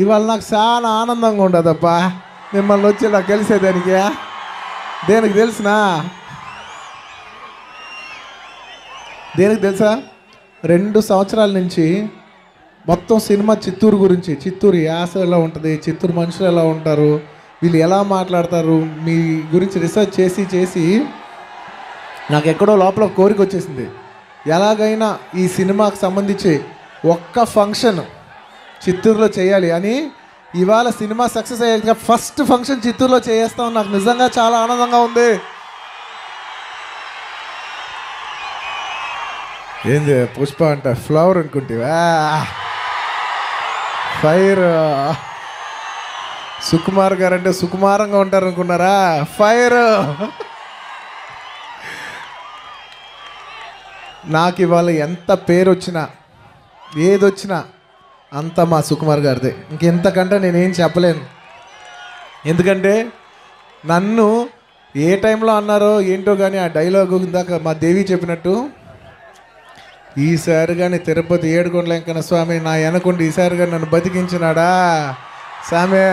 ఇవాళ నాకు చాలా ఆనందంగా ఉండదబ్బా మిమ్మల్ని వచ్చి నాకు కలిసేదానికి. దేనికి తెలుసునా? దేనికి తెలుసా? 2 సంవత్సరాల నుంచి మొత్తం సినిమా చిత్తూరు గురించి, చిత్తూరు యాస ఎలా ఉంటుంది, చిత్తూరు మనుషులు ఎలా ఉంటారు, వీళ్ళు ఎలా మాట్లాడతారు, మీ గురించి రీసెర్చ్ చేసి చేసి నాకు ఎక్కడో లోపల కోరిక వచ్చేసింది. ఎలాగైనా ఈ సినిమాకు సంబంధించి ఒక్క ఫంక్షన్ చిత్తూరులో చేయాలి అని. ఇవాళ సినిమా సక్సెస్ అయ్యాక ఫస్ట్ ఫంక్షన్ చిత్తూరులో చేస్తాం. నాకు నిజంగా చాలా ఆనందంగా ఉంది. ఏంది పుష్ప అంటే ఫ్లవర్ అనుకుంటేవా? ఫైర్. సుకుమార్ గారు అంటే సుకుమారంగా ఉంటారు అనుకున్నారా? ఫైర్. నాకు ఇవాళ ఎంత పేరు వచ్చినా ఏదొచ్చినా అంత మా సుకుమార్ గారిదే. ఇంకెంతకంటే నేనేం చెప్పలేను. ఎందుకంటే నన్ను ఏ టైంలో అన్నారో ఏంటో కానీ ఆ డైలాగు ఇందాక మా దేవి చెప్పినట్టు, ఈసారి కానీ తిరుపతి ఏడుకొండల వెంకన్న స్వామి నా వెనకుండి ఈసారి కానీ నన్ను బతికించినాడా స్వామి,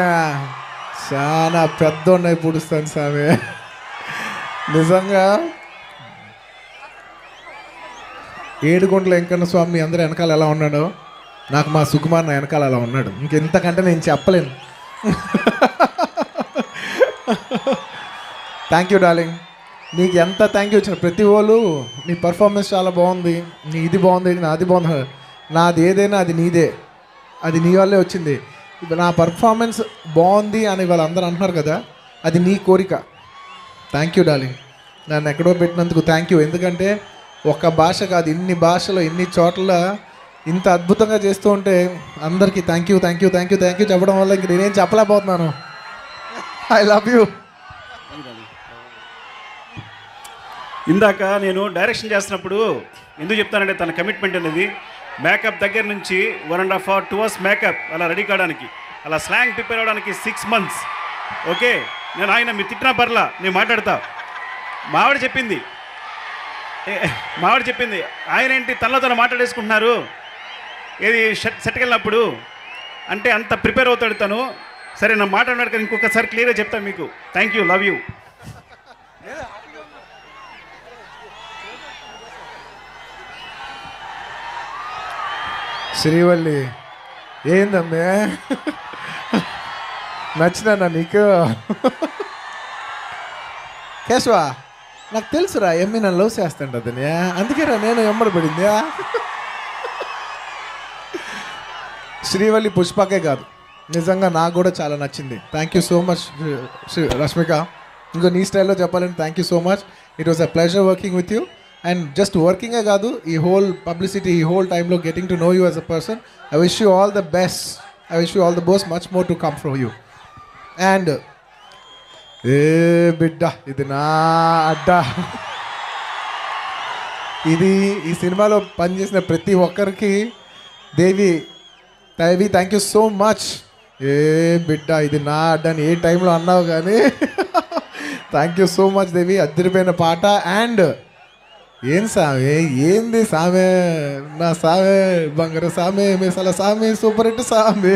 చాలా పెద్దోన్నై పుడుస్తాను స్వామి. నిజంగా ఏడుకొండల వెంకన్న స్వామి అందరూ వెనకాల ఎలా ఉన్నాడో నాకు మా సుకుమార్ నా వెనకాల అలా ఉన్నాడు. ఇంకెంతకంటే నేను చెప్పలేను. Thank you darling. నీకు ఎంత థ్యాంక్ యూ వచ్చిన ప్రతి వాళ్ళు నీ పర్ఫార్మెన్స్ చాలా బాగుంది, నీ ఇది బాగుంది, నాది బాగుంది. నాది ఏదైనా అది నీదే, అది నీ వల్లే వచ్చింది. నా పర్ఫార్మెన్స్ బాగుంది అని వాళ్ళు అందరూ అంటున్నారు కదా, అది నీ కోరిక. Thank you darling. నన్ను ఎక్కడో పెట్టినందుకు థ్యాంక్ యూ. ఎందుకంటే ఒక భాష కాదు, ఇన్ని భాషలో ఇన్ని చోట్ల ఇంత అద్భుతంగా చేస్తూ ఉంటే అందరికీ thank you thank you thank you thank you చెప్పడం వల్ల ఇంక నేనేం చెప్పలేకపోతున్నాను. I love you. ఇందాక నేను డైరెక్షన్ చేస్తున్నప్పుడు ఎందుకు చెప్తానంటే తన కమిట్మెంట్ అనేది మేకప్ దగ్గర నుంచి 1.5 hours 2 hours మేకప్ అలా రెడీ కావడానికి, అలా స్లాంగ్ ప్రిపేర్ అవ్వడానికి 6 months. ఓకే, నేను ఆయన మీరు తిట్టినా పర్లా, నేను మాట్లాడతా. మావిడ చెప్పింది ఆయన ఏంటి తనలో తను మాట్లాడేసుకుంటున్నారు ఏది సెట్కి వెళ్ళినప్పుడు అంటే అంత ప్రిపేర్ అవుతాడు తను. సరే నా మాట్లాడినాడు కదా, ఇంకొకసారి క్లియర్గా చెప్తాను మీకు. Thank you, love you. Srivalli ఏందమ్మే నచ్చినా నీకు? కేశవా నాకు తెలుసురా ఎమ్మి నన్ను లవ్ చేస్తాంటదని, అందుకేరా నేను ఎమ్మడి పడింది. శ్రీవల్లి పుష్పకే కాదు, నిజంగా నాకు కూడా చాలా నచ్చింది. Thank you so much Rashmika. ఇంకో నీ స్టైల్లో చెప్పాలంటే thank you so much. It was a pleasure working with you. And just వర్కింగే కాదు, ఈ హోల్ పబ్లిసిటీ, ఈ హోల్ టైంలో getting to know you as a person. I wish you all the best. I wish you all the best, much more to come from you. And ఏ బిడ్డ ఇది నా అడ్డా. ఇది ఈ సినిమాలో పనిచేసిన ప్రతి ఒక్కరికి దేవి థ్యాంక్ యూ సో మచ్. ఏ బిడ్డ ఇది నా అడ్డా అని ఏ టైంలో అన్నావు కానీ థ్యాంక్ యూ సో మచ్ దేవి. అద్దరిపోయిన పాట. అండ్ ఏం సామే, ఏంది సామే, నా సామే బంగారు సామే, మిసల సామే, సూపర్ హిట్ సామే.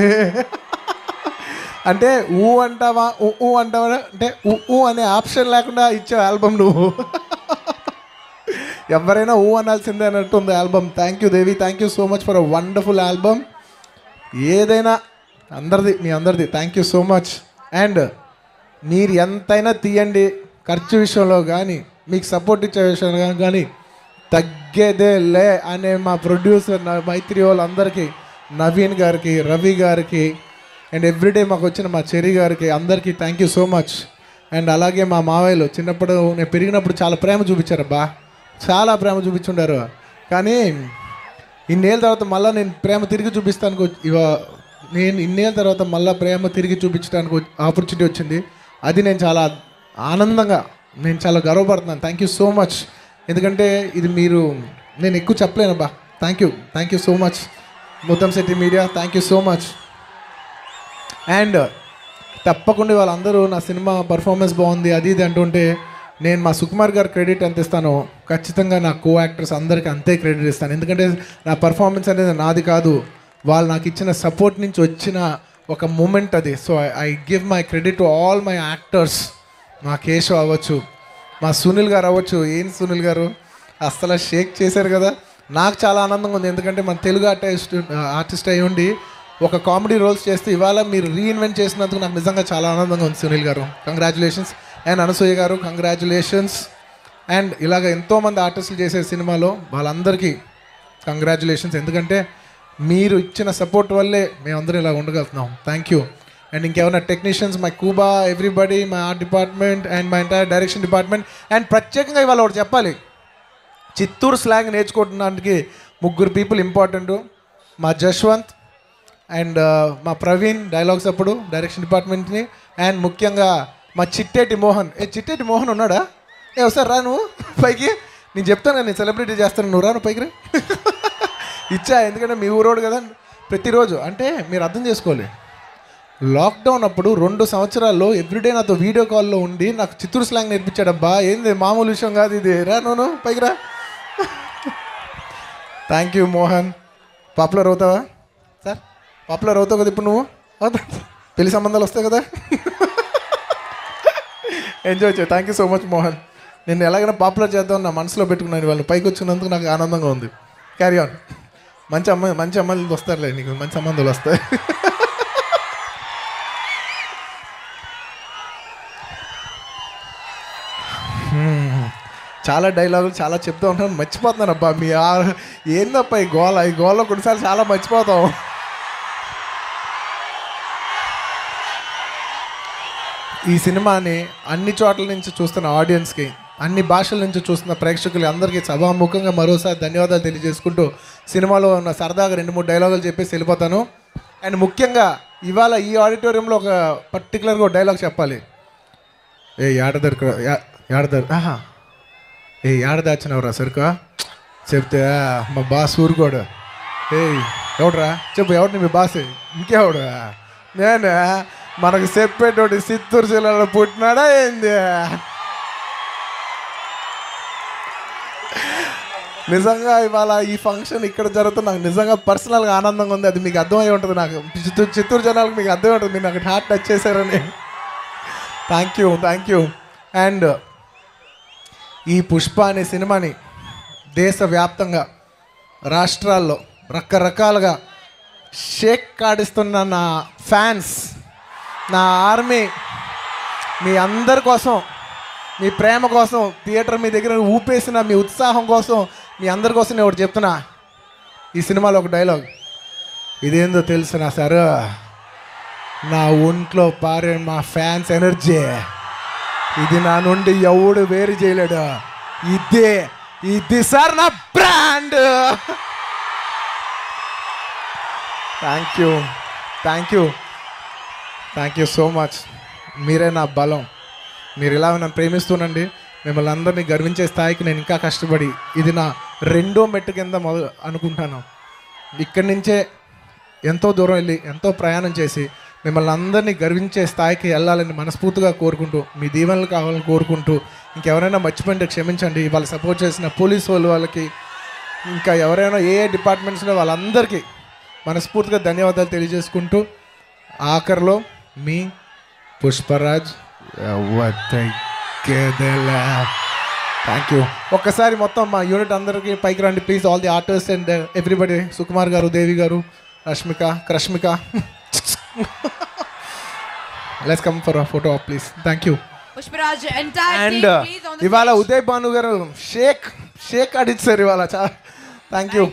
అంటే ఊ అంటావా ఊ అంటావా అంటే ఊ అనే ఆప్షన్ లేకుండా ఇచ్చే ఆల్బమ్ నువ్వు. ఎవరైనా ఊ అనాల్సిందే అన్నట్టు ఉంది album. Thank you Devi, thank you so much for a wonderful album. ఏదైనా మీ అందరిది thank you so much. And మీరు ఎంతైనా తీయండి, ఖర్చు విషయంలో కానీ మీకు సపోర్ట్ ఇచ్చే విషయంలో కానీ తగ్గేదే లే అనే మా ప్రొడ్యూసర్ మైత్రి వాళ్ళందరికీ, నవీన్ గారికి, రవి గారికి, అండ్ ఎవ్రీడే మాకు వచ్చిన మా చెరి గారికి అందరికీ thank you so much. And అలాగే మా మావయ్యలు చిన్నప్పుడు నేను పెరిగినప్పుడు చాలా ప్రేమ చూపించారబ్బా, చాలా ప్రేమ చూపించుండారు. కానీ ఇన్నేళ్ళ తర్వాత మళ్ళీ నేను ప్రేమ తిరిగి చూపిస్తానికి నేను ఇన్నేళ్ళ తర్వాత మళ్ళీ ప్రేమ తిరిగి చూపించడానికి ఆపర్చునిటీ వచ్చింది. అది నేను చాలా ఆనందంగా, నేను చాలా గర్వపడుతున్నాను. Thank you so much. ఎందుకంటే ఇది నేను ఎక్కువ చెప్పలేనబ్బా. Thank you so much Muttamsetti media, thank you so much. And తప్పకుండా వాళ్ళందరూ నా సినిమా పర్ఫార్మెన్స్ బాగుంది అది ఇది అంటుంటే నేను మా సుకుమార్ గారు క్రెడిట్ ఎంత ఇస్తానో ఖచ్చితంగా నా కో యాక్టర్స్ అందరికీ అంతే క్రెడిట్ ఇస్తాను. ఎందుకంటే నా పర్ఫార్మెన్స్ అనేది నాది కాదు, వాళ్ళు నాకు ఇచ్చిన సపోర్ట్ నుంచి వచ్చిన ఒక మూమెంట్ అది. So I give my credit to all my actors. మా కేశవ్ అవ్వచ్చు, మా సునీల్ గారు అవ్వచ్చు. ఏం సునీల్ గారు అస్సలు షేక్ చేశారు కదా. నాకు చాలా ఆనందంగా ఉంది, ఎందుకంటే మన తెలుగు ఆర్టిస్ట్ అయి ఉండి ఒక కామెడీ రోల్స్ చేస్తే ఇవాళ మీరు రీఇన్వెంట్ చేసినందుకు నాకు నిజంగా చాలా ఆనందంగా ఉంది సునీల్ గారు. కంగ్రాచులేషన్స్. అండ్ అనసూయ గారు కంగ్రాచులేషన్స్. అండ్ ఇలాగ ఎంతోమంది ఆర్టిస్టులు చేసే సినిమాలో వాళ్ళందరికీ కంగ్రాచులేషన్స్, ఎందుకంటే మీరు ఇచ్చిన సపోర్ట్ వల్లే మేమందరం ఇలా ఉండగలుగుతున్నాం. Thank you. అండ్ ఇంకేమైనా టెక్నీషియన్స్, మై కూబా, everybody, my art department and my entire direction department. And ప్రత్యేకంగా ఇవాళ ఒకటి చెప్పాలి, చిత్తూరు స్లాంగ్ నేర్చుకోవడానికి 3 పీపుల్ ఇంపార్టెంట్. మా జశ్వంత్ అండ్ మా ప్రవీణ్ డైలాగ్స్ అప్పుడు డైరెక్షన్ డిపార్ట్మెంట్ని, అండ్ ముఖ్యంగా మా చిట్టేటి మోహన్. చిట్టేటి మోహన్ ఉన్నాడా? ఒకసారి రా నువ్వు పైకి, నేను చెప్తాను నేను సెలబ్రిటీ చేస్తాను, నువ్వు రా నువ్వు పైకి రా. ఇచ్చా, ఎందుకంటే మీ ఊరోడు కదా. ప్రతిరోజు అంటే మీరు అర్థం చేసుకోవాలి, లాక్డౌన్ అప్పుడు 2 సంవత్సరాల్లో ఎవ్రీడే నాతో వీడియో కాల్లో ఉండి నాకు చిత్తూరు స్లాంగ్ నేర్పించాడబ్బా. ఏంది మామూలు విషయం కాదు ఇది. రా నువ్వు పైకి రా. Thank you Mohan. పాపులర్ అవుతావా సార్? పాపులర్ అవుతావు కదా ఇప్పుడు నువ్వు? అవుతా, పెళ్లి సంబంధాలు వస్తాయి కదా. ఎంజాయ్ చేయి. Thank you so much Mohan. నేను ఎలాగైనా పాపులర్ చేద్దామని నా మనసులో పెట్టుకున్నాను. వాళ్ళు పైకి వచ్చినందుకు నాకు ఆనందంగా ఉంది. Carry on. మంచి అమ్మాయిలు వస్తారులే, నీకు మంచి సంబంధాలు వస్తాయి. చాలా డైలాగులు చాలా చెప్తూ ఉంటాను, మర్చిపోతున్నాను అబ్బా. ఏందబ్బా ఈ గోల కొన్నిసార్లు చాలా మర్చిపోతాం. ఈ సినిమాని అన్ని చోట్ల నుంచి చూస్తున్న ఆడియన్స్కి, అన్ని భాషల నుంచి చూస్తున్న ప్రేక్షకులు అందరికీ సభాముఖంగా మరోసారి ధన్యవాదాలు తెలియజేసుకుంటూ సినిమాలో ఉన్న సరదాగా 2-3 డైలాగులు చెప్పేసి వెళ్ళిపోతాను. అండ్ ముఖ్యంగా ఇవాళ ఈ ఆడిటోరియంలో ఒక పర్టికులర్గా డైలాగ్ చెప్పాలి. ఏడ దాచినవరా సరుకా చెప్తే మా బాస్ ఊరుకోడు. ఎవడరా చెప్పు, ఎవడు మీ బాస్? ఇంకెవడు? నేను మనకు చెప్పేటోటి చిత్తూరు జిల్లాలో పుట్టినాడా ఏంది? నిజంగా ఇవాళ ఈ ఫంక్షన్ ఇక్కడ జరుగుతుంది, నాకు నిజంగా పర్సనల్గా ఆనందంగా ఉంది. అది మీకు అర్థమై ఉంటుంది, నాకు చిత్తూరు జనాలకు మీకు అర్థమై ఉంటుంది. మీరు నాకు హార్ట్ టచ్ చేశారని. Thank you. అండ్ ఈ పుష్ప అనే సినిమాని దేశవ్యాప్తంగా రాష్ట్రాల్లో రకరకాలుగా షేక్ కాడిస్తున్న నా ఫ్యాన్స్, నా ఆర్మీ, మీ అందరి కోసం, మీ ప్రేమ కోసం, థియేటర్ మీ దగ్గర ఊపేసిన మీ ఉత్సాహం కోసం, మీ అందరి కోసం నేను ఒకటి చెప్తున్నా. ఈ సినిమాలో ఒక డైలాగ్, ఇదేందో తెలుసునా సార్, నా ఒంట్లో పారే మా ఫ్యాన్స్ ఎనర్జీ, ఇది నా నుండి ఎవడు వేరు చేయలేడు. ఇది సార్ నా brand. Thank you so much. మీరే నా బలం. మీరు ఇలా నన్ను ప్రేమిస్తూనండి. మిమ్మల్ని అందరినీ గర్వించే స్థాయికి నేను ఇంకా కష్టపడి, ఇది నా 2వ మెట్టు కింద అనుకుంటాను. ఇక్కడి నుంచే ఎంతో దూరం వెళ్ళి ఎంతో ప్రయాణం చేసి మిమ్మల్ని అందరినీ గర్వించే స్థాయికి వెళ్ళాలని మనస్ఫూర్తిగా కోరుకుంటూ, మీ దీవెనలు కావాలని కోరుకుంటూ, ఇంకెవరైనా మర్చిపోయింటే క్షమించండి. వాళ్ళు సపోర్ట్ చేసిన పోలీసు వాళ్ళకి, ఇంకా ఎవరైనా ఏ డిపార్ట్మెంట్స్లో వాళ్ళందరికీ మనస్ఫూర్తిగా ధన్యవాదాలు తెలియజేసుకుంటూ, ఆఖరిలో మీ పుష్పరాజ్. Thank you. ఒక్కసారి మొత్తం మా యూనిట్ అందరికీ పైకి రండి please. All the artist and everybody. Sukumar గారు, దేవి గారు, Rashmika. Let's come for a photo please. Thank you. And ఇవాళ ఉదయ్ భాను గారు షేక్ ఆడిచ్చారు ఇవాళ. చాలా థ్యాంక్ యూ.